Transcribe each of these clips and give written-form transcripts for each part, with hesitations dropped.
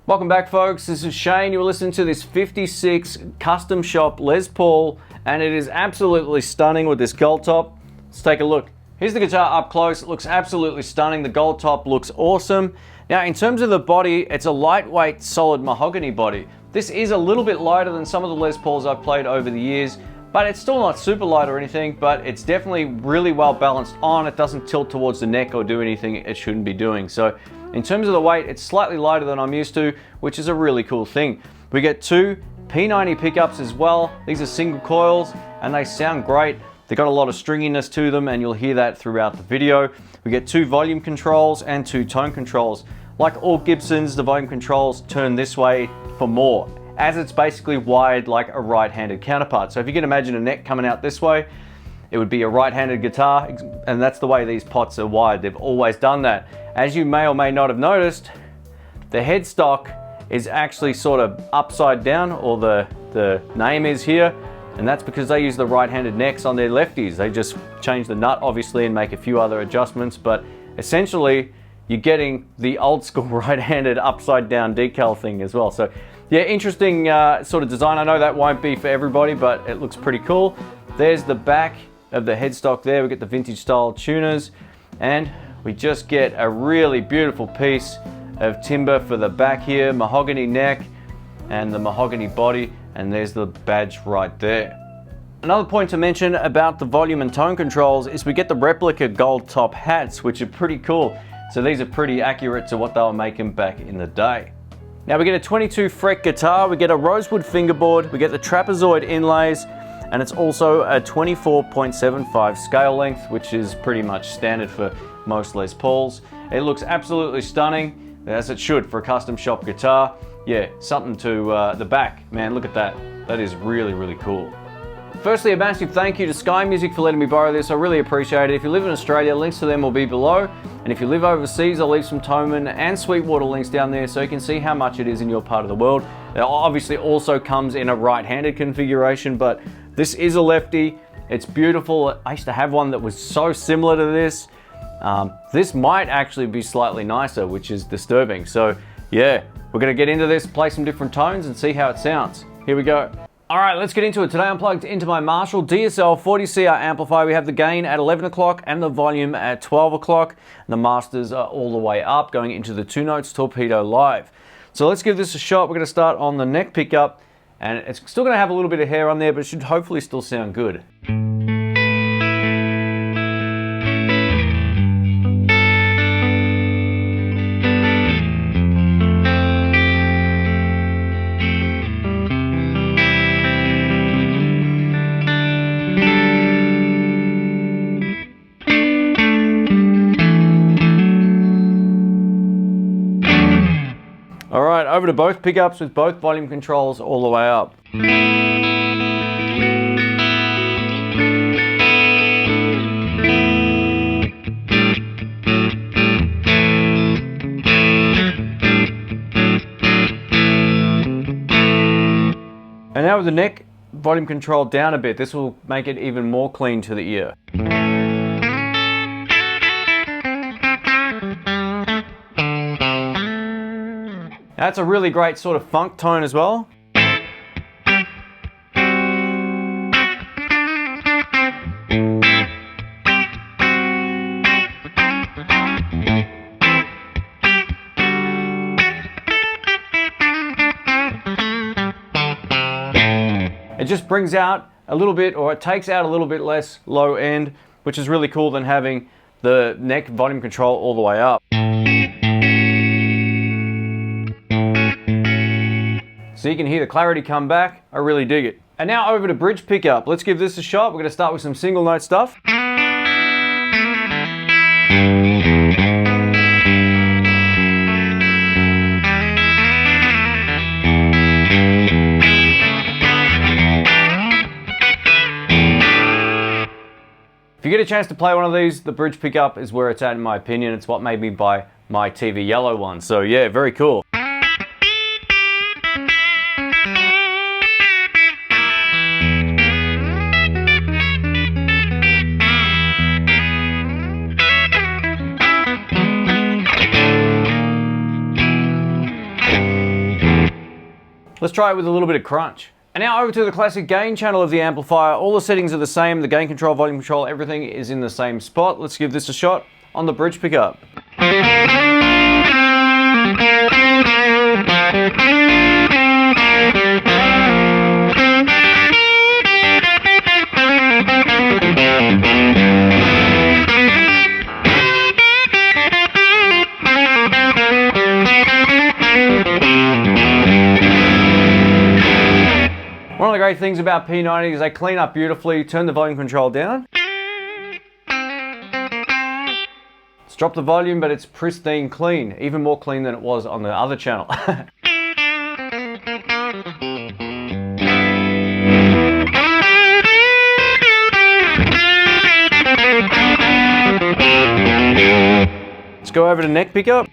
Welcome back, folks. This is Shane. You're listening to this 56 Custom Shop Les Paul, and it is absolutely stunning with this gold top. Let's take a look. Here's the guitar up close. It looks absolutely stunning. The gold top looks awesome. Now, in terms of the body, it's a lightweight, solid mahogany body. This is a little bit lighter than some of the Les Pauls I've played over the years, but it's still not super light or anything, but it's definitely really well balanced on. It doesn't tilt towards the neck or do anything it shouldn't be doing. So in terms of the weight, it's slightly lighter than I'm used to, which is a really cool thing. We get two P90 pickups as well. These are single coils and they sound great. They've got a lot of stringiness to them and you'll hear that throughout the video. We get two volume controls and two tone controls. Like all Gibsons, the volume controls turn this way for more, as it's basically wired like a right-handed counterpart. So if you can imagine a neck coming out this way, it would be a right-handed guitar, and that's the way these pots are wired. They've always done that. As you may or may not have noticed, the headstock is actually sort of upside down, or the name is here, and that's because they use the right-handed necks on their lefties. They just change the nut, obviously, and make a few other adjustments, but essentially, you're getting the old school right-handed upside down decal thing as well. So yeah, interesting sort of design. I know that won't be for everybody, but it looks pretty cool. There's the back of the headstock there. We get the vintage style tuners, and we just get a really beautiful piece of timber for the back here, mahogany neck and the mahogany body, and there's the badge right there. Another point to mention about the volume and tone controls is we get the replica gold top hats, which are pretty cool. So these are pretty accurate to what they were making back in the day. Now we get a 22 fret guitar, we get a rosewood fingerboard, we get the trapezoid inlays, and it's also a 24.75 scale length, which is pretty much standard for most Les Pauls. It looks absolutely stunning, as it should for a custom shop guitar. Yeah, something to the back. Man, look at that. That is really, really cool. Firstly, a massive thank you to Sky Music for letting me borrow this. I really appreciate it. If you live in Australia, links to them will be below. And if you live overseas, I'll leave some Toman and Sweetwater links down there so you can see how much it is in your part of the world. It obviously also comes in a right-handed configuration, but this is a lefty. It's beautiful. I used to have one that was so similar to this. This might actually be slightly nicer, which is disturbing. So yeah, we're gonna get into this, play some different tones and see how it sounds. Here we go. All right, let's get into it. Today I'm plugged into my Marshall DSL 40CR amplifier. We have the gain at 11 o'clock and the volume at 12 o'clock. The masters are all the way up, going into the 2 notes torpedo live. So let's give this a shot. We're gonna start on the neck pickup, and it's still gonna have a little bit of hair on there, but it should hopefully still sound good. All right, over to both pickups with both volume controls all the way up. And now with the neck volume control down a bit, this will make it even more clean to the ear. That's a really great sort of funk tone as well. It just brings out a little bit, or it takes out a little bit less low end, which is really cool than having the neck volume control all the way up. So you can hear the clarity come back. I really dig it. And now over to bridge pickup. Let's give this a shot. We're gonna start with some single note stuff. If you get a chance to play one of these, the bridge pickup is where it's at in my opinion. It's what made me buy my TV yellow one. So yeah, very cool. Let's try it with a little bit of crunch. And now over to the classic gain channel of the amplifier. All the settings are the same, the gain control, volume control, everything is in the same spot. Let's give this a shot on the bridge pickup. One of the great things about P90 is they clean up beautifully. Turn the volume control down. Let's drop the volume, but it's pristine clean, even more clean than it was on the other channel. Let's go over to neck pickup.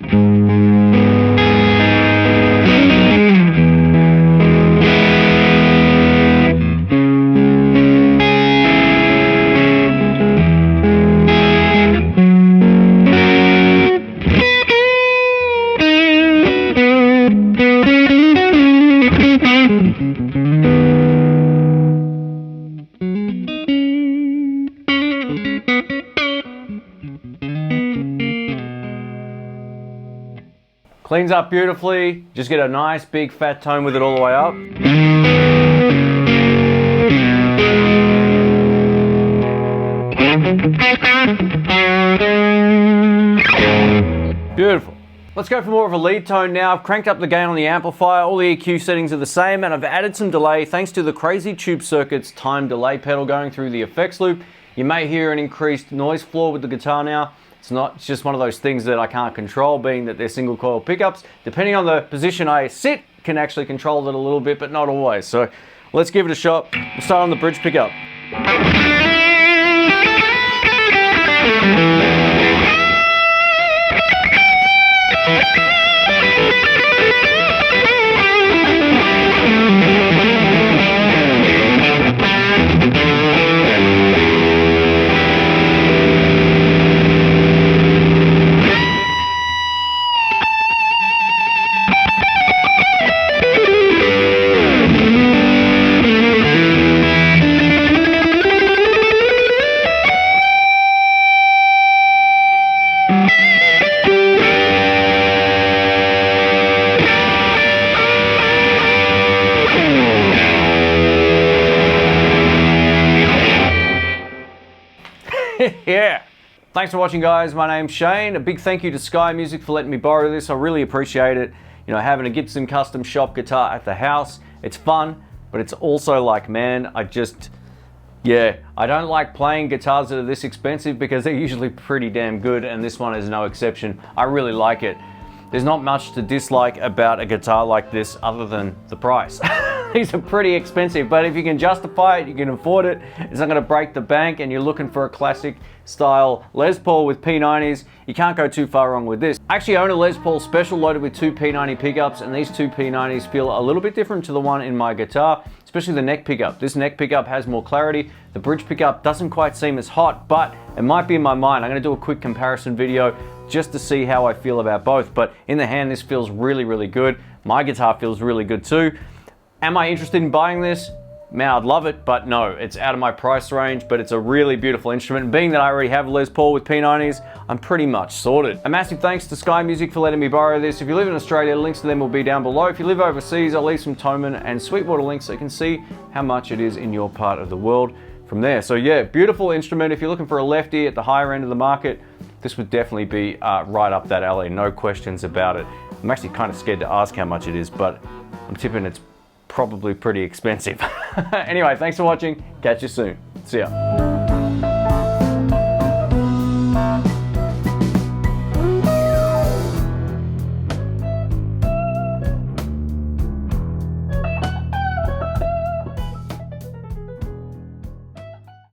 Cleans up beautifully, just get a nice big fat tone with it all the way up. Beautiful. Let's go for more of a lead tone now. I've cranked up the gain on the amplifier, all the EQ settings are the same, and I've added some delay thanks to the Crazy Tube Circuits time delay pedal going through the effects loop. You may hear an increased noise floor with the guitar now. It's just one of those things that I can't control, being that they're single coil pickups. Depending on the position I sit, can actually control it a little bit, but not always. So let's give it a shot. We'll start on the bridge pickup. Yeah. Thanks for watching, guys. My name's Shane. A big thank you to Sky Music for letting me borrow this. I really appreciate it. You know, having a Gibson Custom Shop guitar at the house, it's fun, but it's also like, man, I don't like playing guitars that are this expensive because they're usually pretty damn good, and this one is no exception. I really like it. There's not much to dislike about a guitar like this other than the price. These are pretty expensive, but if you can justify it, you can afford it, it's not going to break the bank, and you're looking for a classic style Les Paul with P90s, you can't go too far wrong with this. I actually own a Les Paul Special loaded with two P90 pickups, and these two P90s feel a little bit different to the one in my guitar, especially the neck pickup. This neck pickup has more clarity. The bridge pickup doesn't quite seem as hot, but it might be in my mind. I'm going to do a quick comparison video just to see how I feel about both, but in the hand this feels really, really good. My guitar feels really good too. Am I interested in buying this? Man, I'd love it, but no, it's out of my price range, but it's a really beautiful instrument. Being that I already have a Les Paul with P90s, I'm pretty much sorted. A massive thanks to Sky Music for letting me borrow this. If you live in Australia, links to them will be down below. If you live overseas, I'll leave some Toman and Sweetwater links so you can see how much it is in your part of the world from there. So yeah, beautiful instrument. If you're looking for a lefty at the higher end of the market, this would definitely be right up that alley, no questions about it. I'm actually kind of scared to ask how much it is, but I'm tipping it's probably pretty expensive. Anyway, thanks for watching. Catch you soon. See ya.